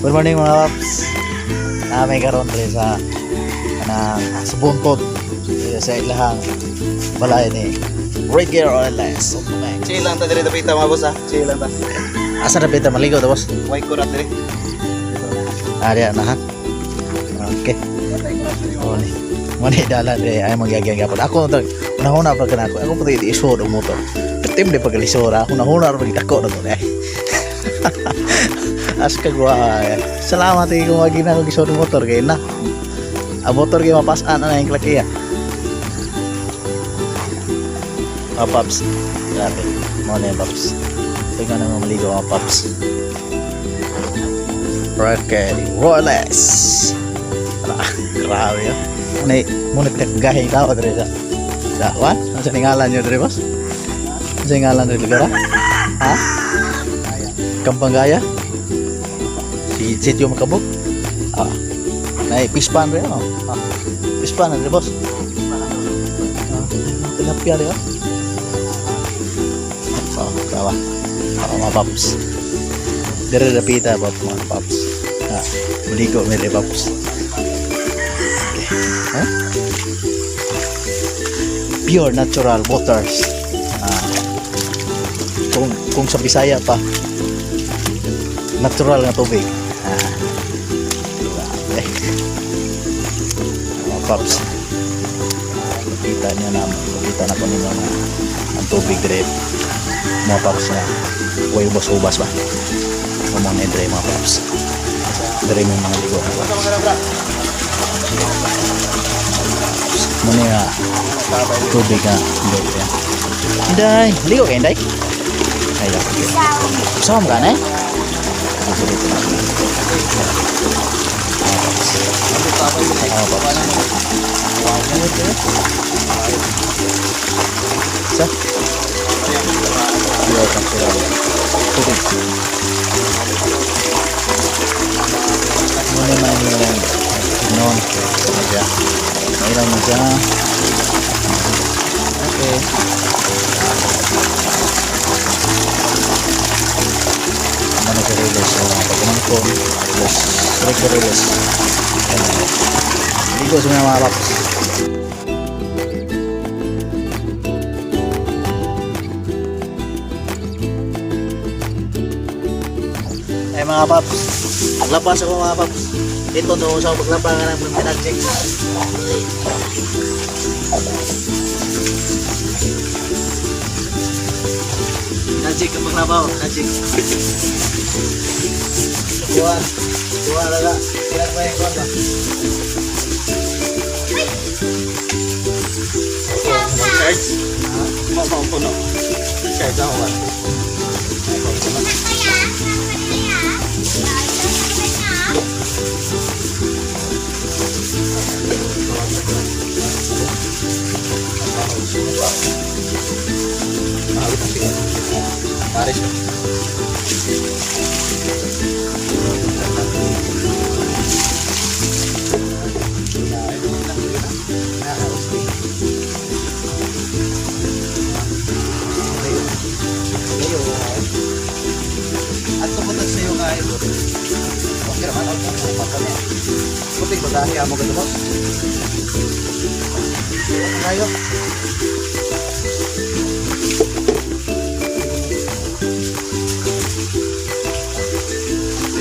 Good morning mga paps. May karon dre sa sa buntod sa ilahang balay ni Regular Oilers. Chill lang ta dire dapita mga boss ha. Chill lang ta. Asa na pita maligo ta boss? Way kurat dire. Diyan na ha. Okay. Oh ni. Mani dala dre ay magyagyan gapon. Ako to una pa kana ako. Ako pati iso do motor. Tim de pagalisora. Ako una pag tako na to eh. Aska gua. Salamat kung wagi na ko iso do motor kay na. Ang motor kay mapasan na yung klaki ya. Paps. Grabe. Mo na paps. Tingnan na maligo mga paps. Okay, Rolex. Grabe yun. Muna pinagahin tao dito sa Dawan? Ano sa ningalan nyo dito, boss? Ano sa ningalan dito, Ligara? Ha? Kampangaya? Si Sitio Makabog? Ah. Pispan rin, oh. Pispan na dito, boss? Tilapia rin, oh. Oh, kawa. Mga paps. Dari dapita mga paps. Maligo may paps. Okay. Pure natural waters. Kung sa Bisaya pa, natural na tubig. Mga paps. Nakita niya na, nakita na ko nila na ang tubig drip. Mga paps na way ubas-ubas ba? Kumang na-dry mga paps. Dry mo yung mga ligo. Muna nga tubig nga. Inday, ligo ka Inday? Ayan. Sama ka na eh? Sa? Tubig. Muna naman yung noon. Mayroon mo dyan. Okay. Ano na ka-release? So, pag-umangkong release. Ligo sa mga paps. Mga paps, paglabas ako mga paps. Ito doon sa paglabas nga ng pinag-check. Pinag-check ang paglabaw, pinag-check. Kuha laga, ilan ba yung kuha ba? Charge? Puno. Charge ako ba? Taris ko. At tumunod sa iyo nga ito. Okay naman ako kung pumatay niya. Puting bagahe mo ganito boss. Ngayo.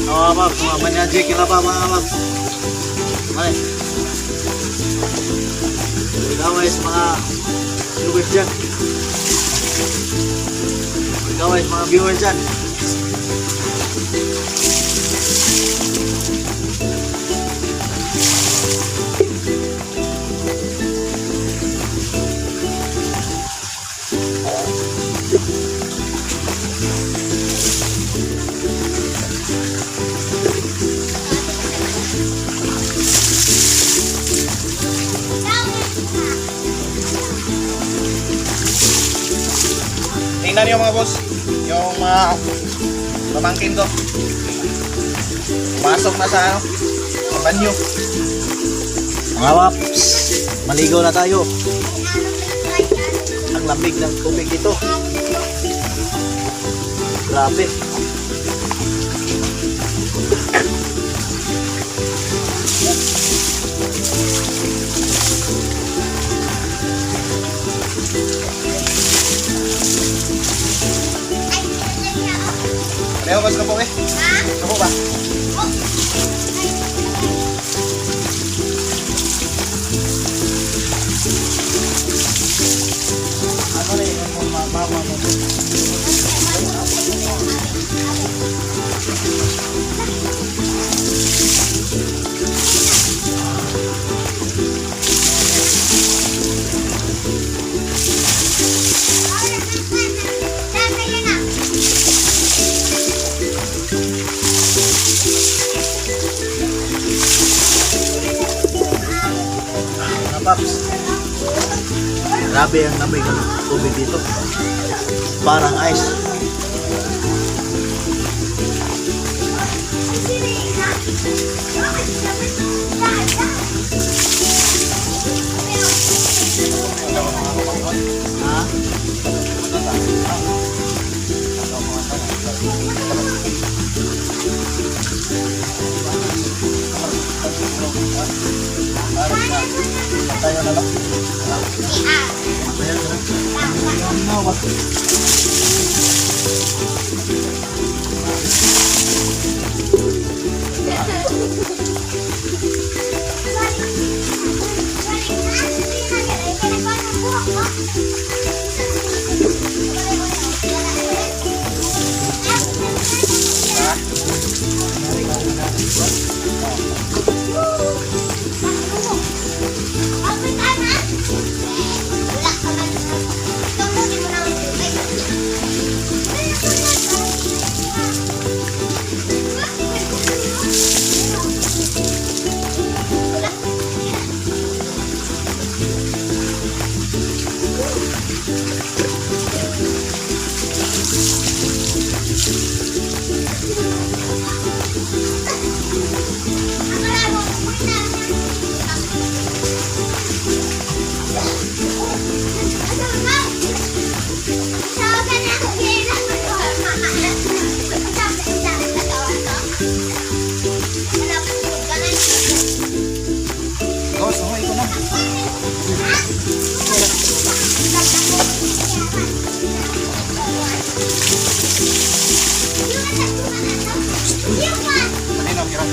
Mga paps, mga manyaji kila pa mga paps. Ay. Gaway sa mga viewers dyan. Gaway sa mga viewers dyan. Tingnan niyo mga boss, yung mga pamangkin ko. Pasok na sa banyo. Mga paps, maligo na tayo. Ang lamig ng tubig dito. Grabe. Subo ba? Ano rin yung mama mo? Mga paps, grabe ang lamig ng tubig dito. Parang ice. Ha? Tayo na lang. Tayo na lang. Go, sumoy ko na. Kanino, kira?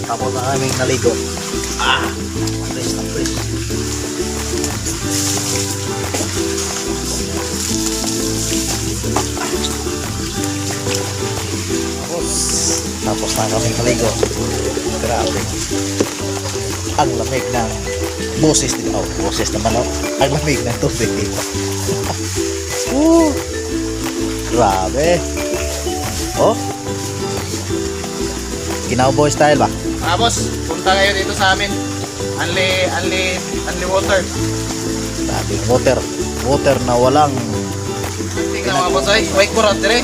Tapos na aming naligo. Fresh na fresh. Tapos na kaming naligo. Grabe. Ang lamig ng boses dito. Oh, boses naman. Oh. Ang lamig ng tubig dito. Grabe. Oh. Cowboy style ba? Boss, punta kayo dito sa amin. Only water. Sabi, water na walang Tingnan mga boss ay, wait ko rat dire.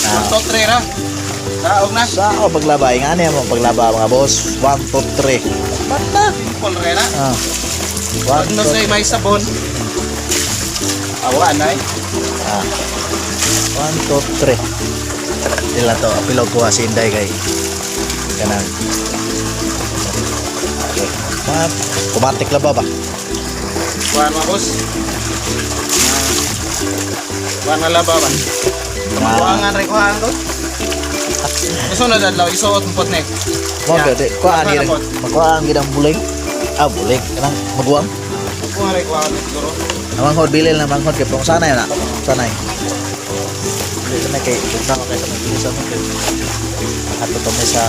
Punto 3 ra. Daog na. sa paglaba. Nga niya mo paglaba mga boss. 1, 2, 3. Bata. Simple ra na. 1, Pag no say may sabon. Awan ay. 1, 2, 3. Nila to, apilog ko si Inday kay kanang automatic laba ba? Kuhan mga boss. Kuhan na laba ba? Kuhangan rin kuhan ko. Gusto na dadlaw, isuot mo potnek. Mo gede, kuan ni makuan gidang buling. Buling kanang maguwang. Kuhan rin kuhan siguro. Namang hod bilil na manghod kay pong sanay na. Sanay. Dito na kay punta ko kay sa mo kay. Ato to may sa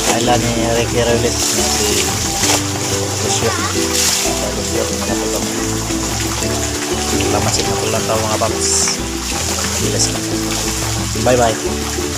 kailan ni Ricky Relis si Kusyo. Salamat sa mga tao mga paps. Bye bye.